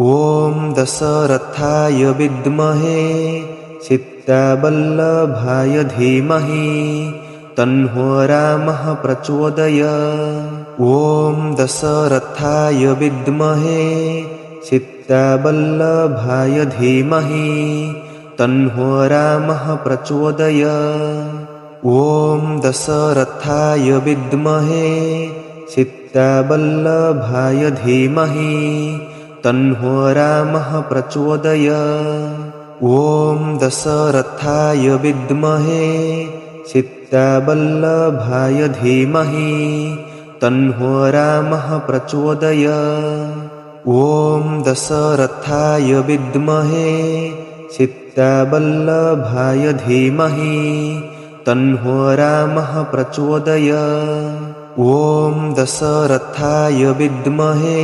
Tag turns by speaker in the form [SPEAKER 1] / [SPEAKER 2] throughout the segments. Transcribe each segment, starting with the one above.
[SPEAKER 1] ॐ दशरथाय विद्महे चित्तवल्लभाय धीमहि तन्नो रामः प्रचोदयात्। ॐ दशरथाय विद्महे चित्तवल्लभाय धीमहि तन्नो रामः प्रचोदयात्। ॐ दशरथाय विद्महे चित्तवल्लभाय धीमहि तन्नो रामः प्रचोदयात्। ॐ दशरथाय विद्महे चित्तवल्लभाय धीमहि तन्नो रामः प्रचोदयात्। ॐ दशरथाय विद्महे चित्तवल्लभाय धीमहि तन्नो रामः प्रचोदयात्। ॐ दशरथाय विद्महे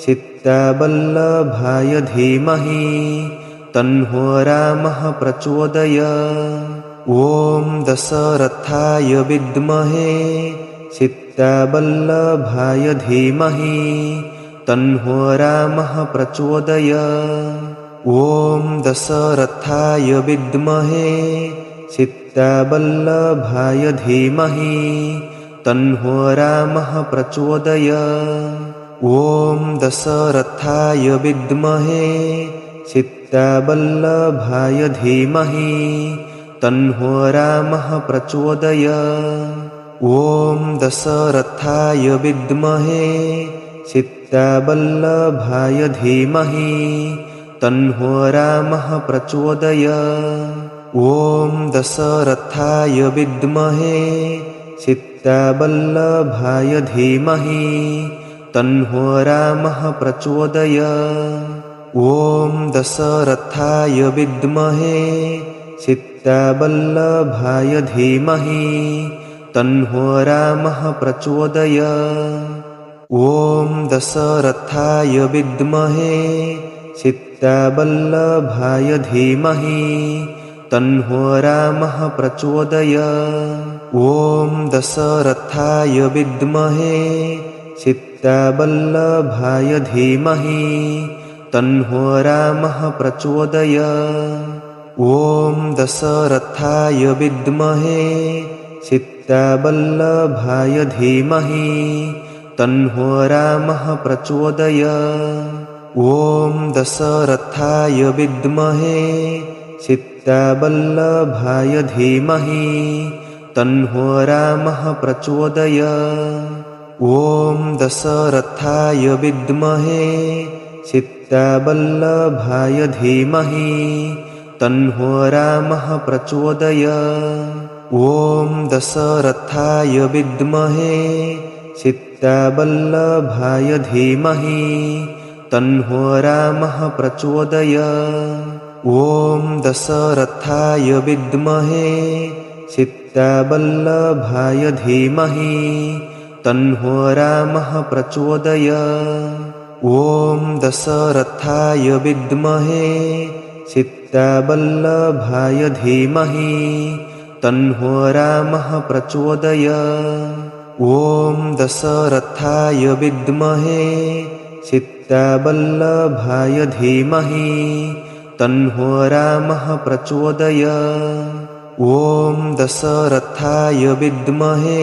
[SPEAKER 1] चित्तवल्लभाय धीमहि तन्नो रामः प्रचोदयात्। ॐ दशरथाय विद्महे चित्तवल्लभाय धीमहि तन्नो रामः प्रचोदयात्। ॐ दशरथाय विद्महे चित्तवल्लभाय धीमहि तन्नो रामः प्रचोदयात्। ॐ दशरथाय विद्महे चित्तवल्लभाय धीमहि तन्नो रामः प्रचोदयात्। ॐ दशरथाय विद्महे चित्तवल्लभाय धीमहि तन्नो रामः प्रचोदयात्। ॐ दशरथाय विद्महे चित्तवल्लभाय धीमहि तन्नो रामः प्रचोदयात्। ॐ दशरथाय विद्महे चित्तवल्लभाय धीमहि तन्नो रामः प्रचोदयात्। ॐ दशरथाय विद्महे चित्तवल्लभाय धीमहि तन्नो रामः प्रचोदयात्। ॐ दशरथाय विद्महे चित्तवल्लभाय धीमहि तन्नो रामः प्रचोदयात्। ॐ दशरथाय विद्महे चित्तवल्लभाय धीमहि तन्नो रामः प्रचोदयात्। ॐ दशरथाय विद्महे चित्तवल्लभाय धीमहि तन्नो रामः प्रचोदयात्। ॐ दशरथाय विद्महे चित्तवल्लभाय धीमहि तन्नो रामः प्रचोदयात्। ॐ दशरथाय विद्महे चित्तवल्लभाय धीमहि तन्नो रामः प्रचोदयात्। ॐ दशरथाय विद्महे चित्तवल्लभाय धीमहि तन्नो रामः प्रचोदयात्। ॐ दशरथाय विद्महे चित्तवल्लभाय धीमहि तन्नो रामः प्रचोदयात्। ॐ दशरथाय विद्महे चित्तवल्लभाय धीमहि तन्नो रामः प्रचोदयात्। ॐ दशरथाय विद्महे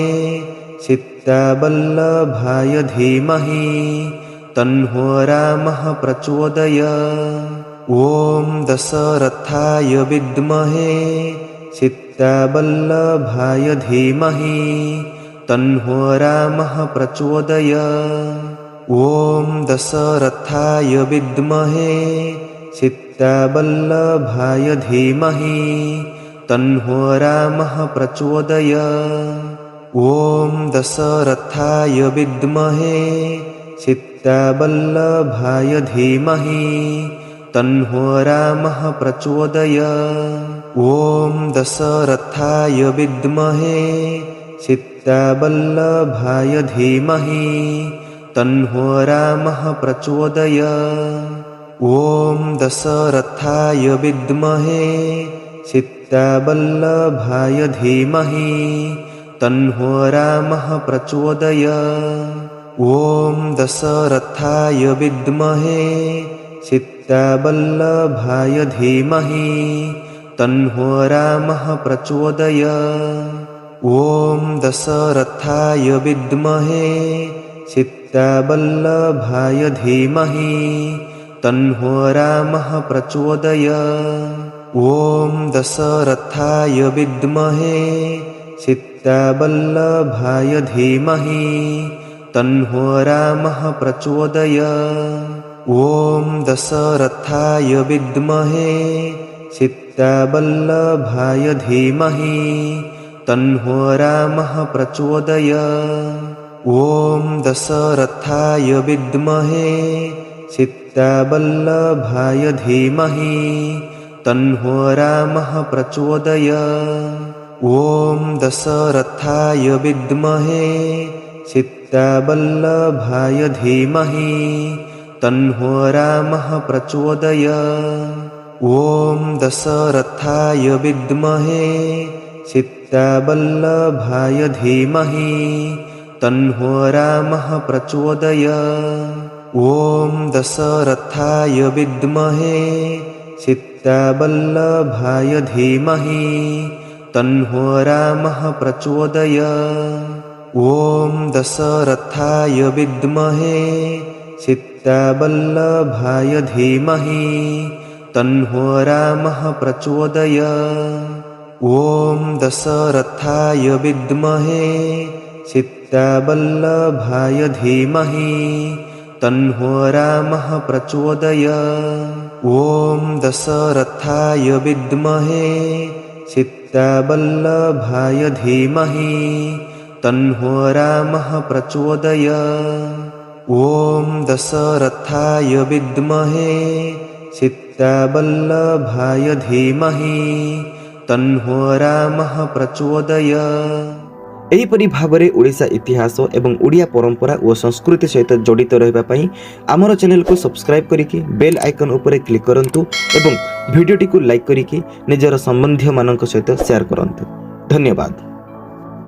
[SPEAKER 1] चित्तवल्लभाय धीमहि तन्नो रामः प्रचोदयात्। ॐ दशरथाय विद्महे चित्तवल्लभाय धीमहि तन्नो रामः प्रचोदयात्। ॐ दशरथाय विद्महे चित्तवल्लभाय धीमहि तन्नो रामः प्रचोदयात्। ॐ दशरथाय विद्महे चित्तवल्लभाय धीमहि तन्नो रामः प्रचोदयात्। ॐ दशरथाय विद्महे चित्तवल्लभाय धीमहि तन्नो रामः प्रचोदयात्। ॐ दशरथाय विद्महे चित्तवल्लभाय धीमहि तन्नो रामः प्रचोदयात्। ॐ दशरथाय विद्महे चित्तावल्लभाय धीमहि तन्नो रामः प्रचोदयात्। ॐ दशरथाय विद्महे चित्तावल्लभाय धीमहि तन्नो रामः प्रचोदयात्। ॐ दशरथाय विद्महे चित्तावल्लभाय धीमहि तन्नो रामः प्रचोदयात्। ॐ दशरथाय विद्महे चित्तावल्लभाय धीमहि तन्नो रामः प्रचोदयात्। ॐ दशरथाय विद्महे चित्तावल्लभाय धीमहि तन्नो रामः प्रचोदयात्। ॐ दशरथाय विद्महे चित्तावल्लभाय धीमहि तन्नो रामः प्रचोदयात्। ॐ दशरथाय विद्महे चित्तावल्लभाय धीमहि तन्नो रामः प्रचोदयात्। ॐ दशरथाय विद्महे चित्तावल्लभाय धीमहि तन्नो रामः प्रचोदयात्। ॐ दशरथाय विद्महे चित्तावल्लभाय धीमहि तन्नो रामः प्रचोदयात्। ॐ दशरथाय विद्महे चित्तावल्लभाय धीमहि तन्नो रामः प्रचोदयात्। ॐ दशरथाय विद्महे चित्तावल्लभाय धीमहि तन्नो रामः प्रचोदयात्। ॐ दशरथाय विद्महे चित्तावल्लभाय धीमहि तन्नो रामः प्रचोदयात्।
[SPEAKER 2] एहिपरि भावरे ओडिशा इतिहास एवं ओडिया परंपरा और संस्कृति सहित जड़ित रहिबा पई आमर चैनल को सब्सक्राइब करिकि बेल आइकन उपरे क्लिक करंतु एवं वीडियोटी को लाइक करिकि निजर संबंधी मानक सहित शेयर करंतु। धन्यवाद।